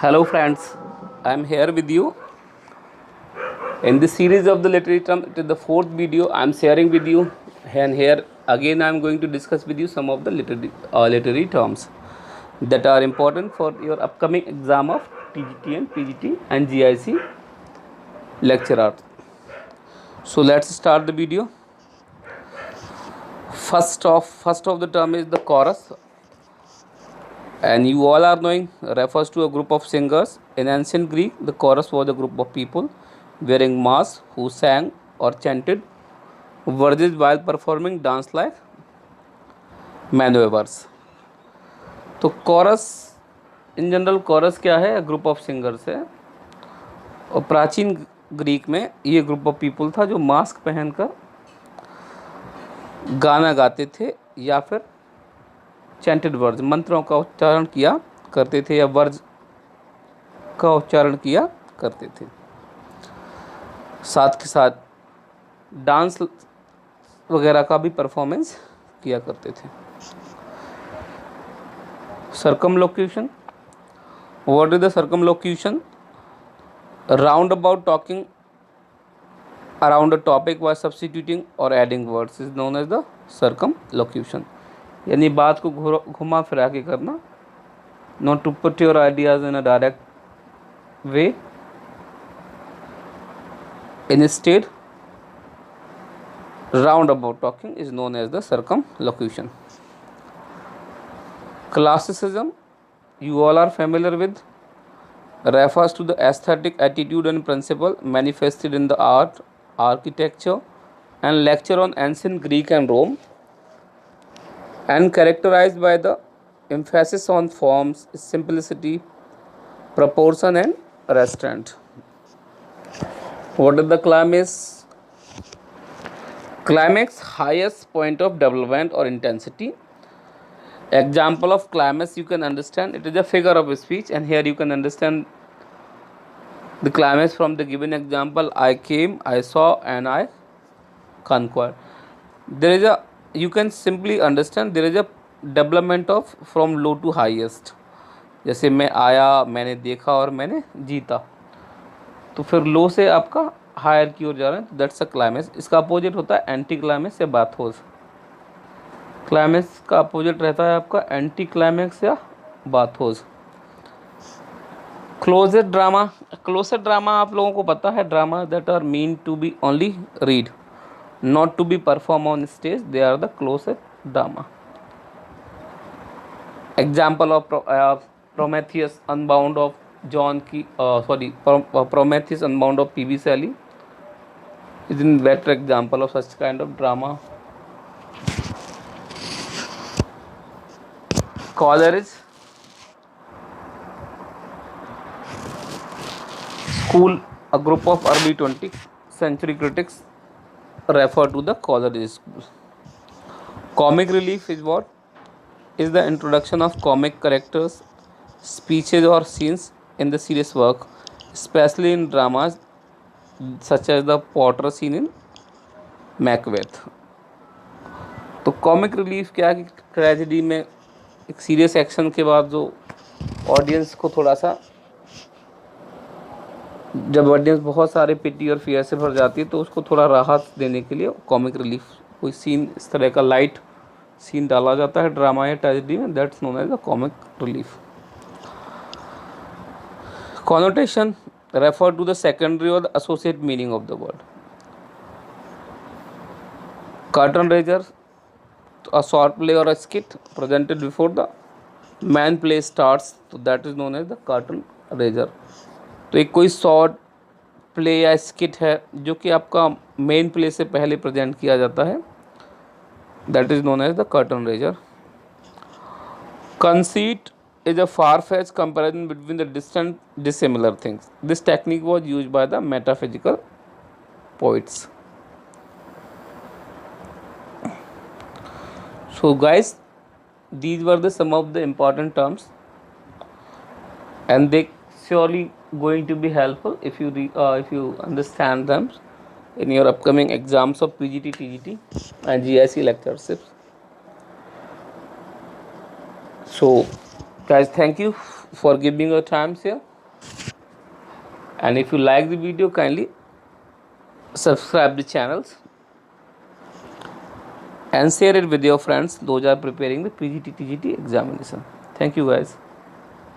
Hello friends, I am here with you in this series of the literary term. It is the fourth video I am sharing with you, and here again I am going to discuss with you some of the literary terms that are important for your upcoming exam of TGT and PGT and GIC lecturer. So let's start the video. First of the term is the chorus, and you all are knowing refers to a group of singers. In ancient Greek, the chorus was a group of people wearing masks who sang or chanted verses while performing dance like maneuvers. तो chorus in general chorus क्या है? Group of singers है, और प्राचीन Greek में ये group of people था जो मास्क पहनकर गाना गाते थे या फिर चैंटेड वर्ड्स मंत्रों का उच्चारण किया करते थे या वर्ड्स का उच्चारण किया करते थे, साथ के साथ डांस वगैरह का भी परफॉर्मेंस किया करते थे. Circumlocution. What is the circumlocution? Round about talking around a topic was substituting और adding words is known as the circumlocution. यानी बात को घुमा फिरा के करना, not to put your ideas in a direct way, instead roundabout talking is known as the circumlocution. Classicism, you all are familiar with, refers to the aesthetic attitude and principle manifested in the art, architecture and lecture on ancient Greek and Rome, and characterized by the emphasis on forms, simplicity, proportion and restraint. What is the climax? Climax, highest point of development or intensity. Example of climax you can understand, it is a figure of speech, and here you can understand the climax from the given example: I came, I saw and I conquered. There is a, you can simply understand there is a development of from low to highest. जैसे मैं आया, मैंने देखा और मैंने जीता, तो फिर लो से आपका हायर की ओर जा रहे हैं, तो दैट्स अ क्लाइमेक्स. इसका अपोजिट होता है एंटी क्लाइमेक्स या बाथोस. क्लाइमेक्स का अपोजिट रहता है आपका एंटी क्लाइमेक्स या bathos. Closet drama. Closet drama आप लोगों को पता है, drama that are mean to be only read, not to be perform on stage, they are the closet drama. Example of Prometheus unbound of John Key, Prometheus Unbound of P.B. Shelley is a better example of such kind of drama. Coleridge. School, a group of early 20th century critics refer to the Coleridge school. Comic relief is what? Is the introduction of comic characters, speeches or scenes in the serious work, especially in dramas such as the Potter scene in Macbeth. तो comic relief क्या है कि tragedy में एक serious action के बाद जो audience को थोड़ा सा, जब ऑडियंस बहुत सारे पिटी और फियर से भर जाती है तो उसको थोड़ा राहत देने के लिए कॉमिक रिलीफ, कोई सीन इस तरह का लाइट सीन डाला जाता है ड्रामा या ट्रेजेडी में, that's known as the comic relief. Connotation refer to the secondary or the associate meaning of the word. Curtain raiser, a short play or a skit presented before the main play starts, so that is known as the curtain raiser. तो एक कोई short play या skit है जो कि आपका main play से पहले प्रेजेंट किया जाता है, that is known as the curtain raiser. Conceit is a far-fetched comparison between the distant dissimilar things. This technique was used by the metaphysical poets. So guys, these were the some of the important terms, and they surely going to be helpful if you understand them in your upcoming exams of PGT, TGT and GIC lectureships. So guys, thank you for giving your time here. And if you like the video, kindly subscribe the channels and share it with your friends. Those are preparing the PGT TGT examination. Thank you guys.